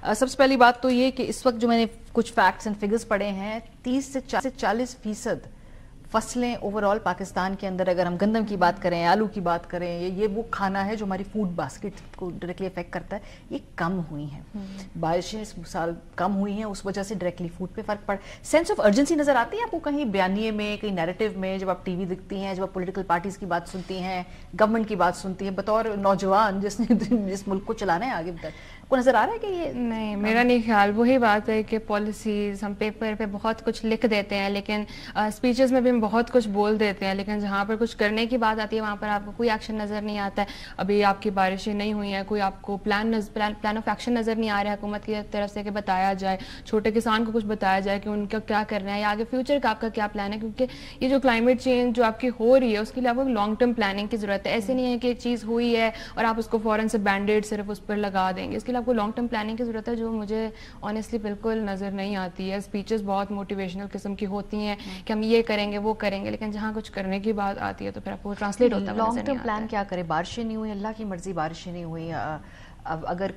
سب سے پہلی بات تو یہ کہ اس وقت جو میں نے کچھ فیکٹس اینڈ فگرز پڑھے ہیں 30 سے 40% فصلیں اوور آل پاکستان کے اندر، اگر ہم گندم کی بات کریں، آلو کی بات کریں، یہ وہ کھانا ہے جو ہماری فوڈ باسکٹ کو ڈائریکٹلی افیکٹ کرتا ہے، یہ کم ہوئی ہیں. بارشیں اس سال کم ہوئی ہیں، اس وجہ سے ڈائریکٹلی فوڈ پہ فرق پڑ. سینس آف ارجنسی نظر آتی ہے آپ کو کہیں بیانیے میں، کہیں نیریٹو میں، جب آپ ٹی وی دیکھتی ہیں، جب آپ پولیٹیکل پارٹیز کی بات سنتی ہیں، گورنمنٹ کی بات سنتی ہیں، بطور نوجوان جس نے جس ملک کو چلانا ہے آگے تک، کو نظر آ رہا ہے کہ یہ؟ نہیں، میرا نہیں خیال. وہی بات ہے کہ پالیسیز ہم پیپر پہ بہت کچھ لکھ دیتے ہیں، لیکن اسپیچز میں بھی ہم بہت کچھ بول دیتے ہیں، لیکن جہاں پر کچھ کرنے کی بات آتی ہے وہاں پر آپ کو کوئی ایکشن نظر نہیں آتا ہے. ابھی آپ کی بارشیں نہیں ہوئی ہیں، کوئی آپ کو پلان آف ایکشن نظر نہیں آ رہا ہے حکومت کی طرف سے کہ بتایا جائے، چھوٹے کسان کو کچھ بتایا جائے کہ ان کا کیا کرنا ہے یا آگے فیوچر کا آپ کا کیا پلان ہے. کیونکہ یہ جو کلائمیٹ چینج جو آپ کی ہو رہی ہے اس کے لیے آپ کو لانگ ٹرم پلاننگ کی ضرورت ہے. ایسے نہیں ہے کہ ایک چیز ہوئی ہے اور آپ اس کو فوراً سے بینڈیڈ صرف اس پر لگا دیں گے. اس کے لیے آپ کو لانگ ٹرم پلاننگ کی ضرورت ہے، جو مجھے آنیسٹلی بالکل نظر نہیں آتی ہے. اسپیچز بہت موٹیویشنل قسم کی ہوتی ہیں کہ ہم یہ کریں گے وہ کریں گے، لیکن جہاں کچھ کرنے کی بات آتی ہے تو پھر آپ کو ٹرانسلیٹ ہوتا ہے. لانگ ٹرم پلان کیا کرے؟ بارشیں نہیں ہوئی، اللہ کی مرضی بارشیں نہیں ہوئی. اب اگر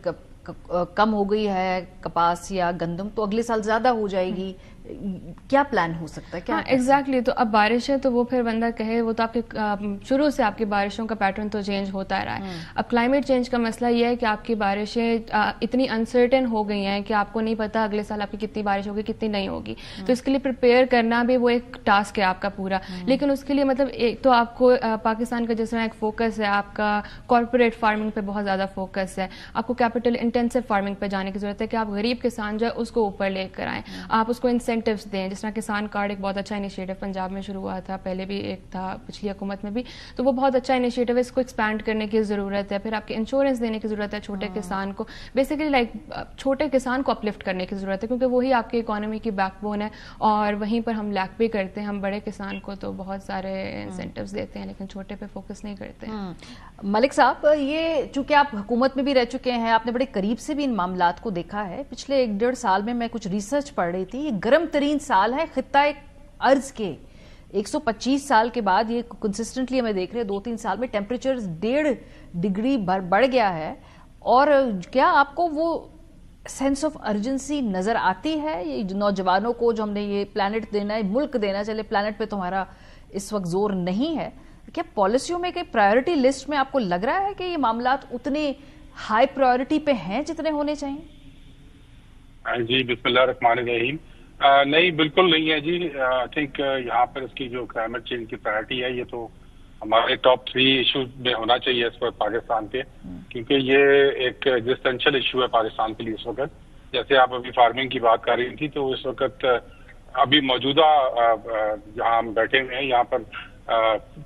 کم ہو گئی ہے کپاس یا گندم تو اگلے سال زیادہ ہو جائے گی. کیا پلان ہو سکتا ہے؟ کیا ایگزیکٹلی. تو اب بارشیں تو وہ پھر بندہ کہے، وہ تو آپ کے شروع سے آپ کی بارشوں کا پیٹرن تو چینج ہوتا رہا ہے. اب کلائمیٹ چینج کا مسئلہ یہ ہے کہ آپ کی بارشیں اتنی انسرٹن ہو گئی ہیں کہ آپ کو نہیں پتا اگلے سال آپ کی کتنی بارش ہوگی کتنی نہیں ہوگی. تو اس کے لیے پریپیئر کرنا بھی وہ ایک ٹاسک ہے آپ کا پورا. لیکن اس کے لیے مطلب ایک تو آپ کو پاکستان کا جس طرح ایک فوکس ہے، آپ کا کارپوریٹ فارمنگ پہ بہت زیادہ فوکس ہے. آپ کو کیپٹل انٹینسو فارمنگ پہ جانے کی ضرورت ہے کہ آپ غریب کسان جو ہے اس کو اوپر لے کر آئیں، آپ اس کو انسینٹیوز دیں. جس طرح کسان کارڈ ایک بہت اچھا انیشیٹو پنجاب میں شروع ہوا تھا، پہلے بھی ایک تھا پچھلی حکومت میں بھی، تو وہ بہت اچھا انیشیٹو ہے. اس کو ایکسپینڈ کرنے کی ضرورت ہے. پھر آپ کے انشورنس دینے کی ضرورت ہے چھوٹے کسان کو. بیسیکلی لائک چھوٹے کسان کو اپلفٹ کرنے کی ضرورت ہے، کیونکہ وہی آپ کی اکانومی کی بیک بون ہے اور وہیں پر ہم لیک بھی کرتے ہیں. ہم بڑے کسان کو تو بہت سارے انسینٹیوز دیتے ہیں لیکن چھوٹے پہ فوکس نہیں کرتے ہیں. ملک صاحب، یہ چونکہ آپ حکومت میں بھی رہ چکے ہیں، آپ نے بڑے قریب سے بھی ان معاملات کو دیکھا ہے. پچھلے 1.5 سال میں کچھ ریسرچ پڑھ رہی تھی، یہ گرم ترین سال ہے خطہ ارض کے. 125 سال کے بعد یہ کنسسٹنٹلی ہمیں دیکھ رہے ہیں 2-3 سال میں ٹیمپریچر 1.5 ڈگری بڑھ گیا ہے. اور کیا آپ کو وہ سینس آف ارجنسی نظر آتی ہے یہ نوجوانوں کو، جو ہم نے یہ پلانٹ دینا ہے، ملک دینا؟ چلے پلانٹ پہ تمہارا اس وقت زور نہیں ہے، کیا پالیسیوں میں کہ پرائیورٹی لسٹ میں آپ کو لگ رہا ہے کہ یہ معاملات اتنے ہائی پرائیورٹی پہ ہیں جتنے ہونے چاہیے؟ جی بسم اللہ الرحمن الرحیم. نہیں، بالکل نہیں ہے جی. آئی تھنک یہاں پر اس کی جو کلائمیٹ چینج کی پرائرٹی ہے یہ تو ہمارے ٹاپ 3 ایشوز میں ہونا چاہیے اس وقت پاکستان کے، کیونکہ یہ ایک ایگزسٹینشیل ایشو ہے پاکستان کے لیے اس وقت. جیسے آپ ابھی فارمنگ کی بات کر رہی تھی، تو اس وقت ابھی موجودہ جہاں ہم بیٹھے ہوئے ہیں یہاں پر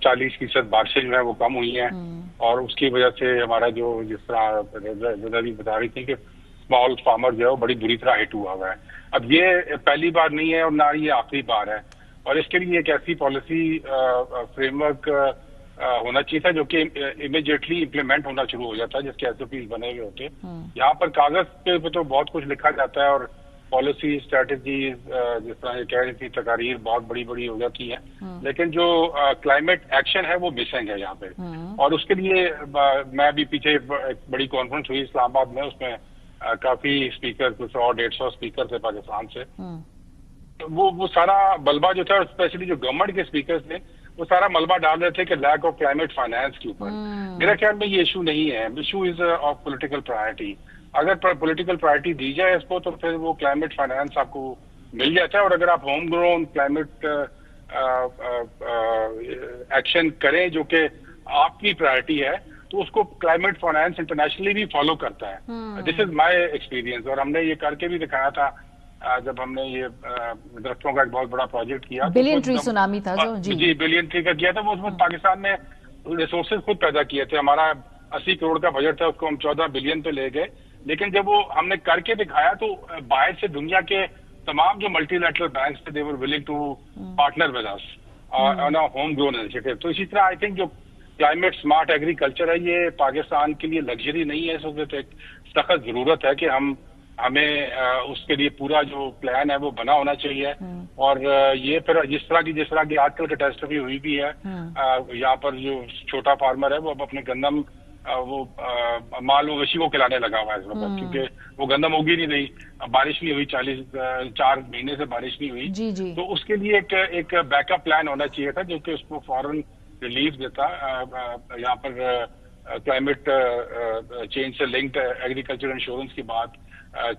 40% بارشیں جو ہیں وہ کم ہوئی ہیں، اور اس کی وجہ سے ہمارا جو جس طرح بتا رہی تھی کہ اسمال فارمر جو ہے وہ بڑی بری طرح ہٹ ہوا ہے. اب یہ پہلی بار نہیں ہے اور نہ یہ آخری بار ہے، اور اس کے لیے ایک ایسی پالیسی فریم ورک ہونا چاہیے تھا جو کہ امیڈیٹلی امپلیمنٹ ہونا شروع ہو جاتا ہے، جس کے SOPs بنے ہوئے ہوتے. یہاں پر کاغذ پہ تو بہت کچھ لکھا جاتا ہے اور پالیسی اسٹریٹجیز جس طرح یہ کہہ رہی تھی تقاریر بہت بڑی بڑی ہو جاتی ہیں، لیکن جو کلائمیٹ ایکشن ہے وہ مسنگ ہے یہاں پہ. اور اس کے لیے میں بھی پیچھے ایک بڑی کانفرنس ہوئی اسلام آباد میں، اس میں کافی اسپیکر، کچھ اور 150 اسپیکر تھے پاکستان سے. وہ سارا ملبہ جو تھا، اسپیشلی جو گورنمنٹ کے اسپیکرز تھے، وہ سارا ملبہ ڈال رہے تھے کہ لیک آف کلائمیٹ فائنانس کے اوپر. میرا خیال میں یہ ایشو نہیں ہے، issue is of political priority. اگر پولیٹیکل پرائرٹی دی جائے اس کو تو پھر وہ کلائمیٹ فائنانس آپ کو مل جاتا ہے. اور اگر آپ ہوم گرون کلائمیٹ ایکشن کریں جو کہ آپ کی پرائرٹی ہے، تو اس کو کلائمیٹ فائنانس انٹرنیشنلی بھی فالو کرتا ہے. دس از مائی ایکسپیرینس. اور ہم نے یہ کر کے بھی دکھایا تھا جب ہم نے یہ درختوں کا ایک بہت بڑا پروجیکٹ کیا، بلین ٹری سونامی تھا جی بلین ٹری کا کیا تھا. وہ اس میں پاکستان نے ریسورسز خود پیدا کیے تھے. ہمارا 80 کروڑ کا بجٹ تھا، اس کو ہم 14 بلین پہ لے گئے. لیکن جب وہ ہم نے کر کے دکھایا تو باہر سے دنیا کے تمام جو ملٹی لیٹرل بینکس تھے، they were willing to partner with us on a home grown initiative. تو اسی طرح آئی تھنک جو کلائمیٹ سمارٹ ایگریکلچر ہے یہ پاکستان کے لیے لگژری نہیں ہے، اس وقت ایک سخت ضرورت ہے کہ ہمیں اس کے لیے پورا جو پلان ہے وہ بنا ہونا چاہیے. اور یہ پھر جس طرح کی آج کل کیٹاسٹروفی ہوئی بھی ہے، یہاں پر جو چھوٹا فارمر ہے وہ اب اپنے گندم وہ مال مویشی کو کھلانے لگا ہوا ہے اس وقت، کیونکہ وہ گندم اگی نہیں رہی، بارش نہیں ہوئی، 4 مہینے سے بارش نہیں ہوئی. جی جی. تو اس کے لیے ایک بیک اپ پلان ہونا چاہیے تھا جو کہ اس کو فوراً ریلیف دیتا. یہاں پر کلائمیٹ چینج سے لنکڈ ایگریکلچر انشورنس کی بات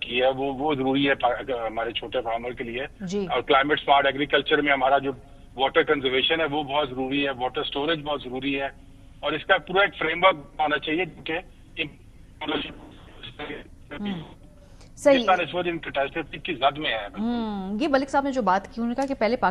کی ہے، وہ ضروری ہے ہمارے چھوٹے فارمر کے لیے. اور کلائمیٹ اسمارٹ ایگریکلچر میں ہمارا جو واٹر کنزرویشن ہے وہ بہت ضروری ہے، واٹر اسٹوریج بہت ضروری ہے، اور اس کا پورا ایک فریم ورک ہونا چاہیے کہ صحیح کی زد میں ہے. یہ ملک صاحب نے جو بات کی، انہوں نے کہا کہ پہلے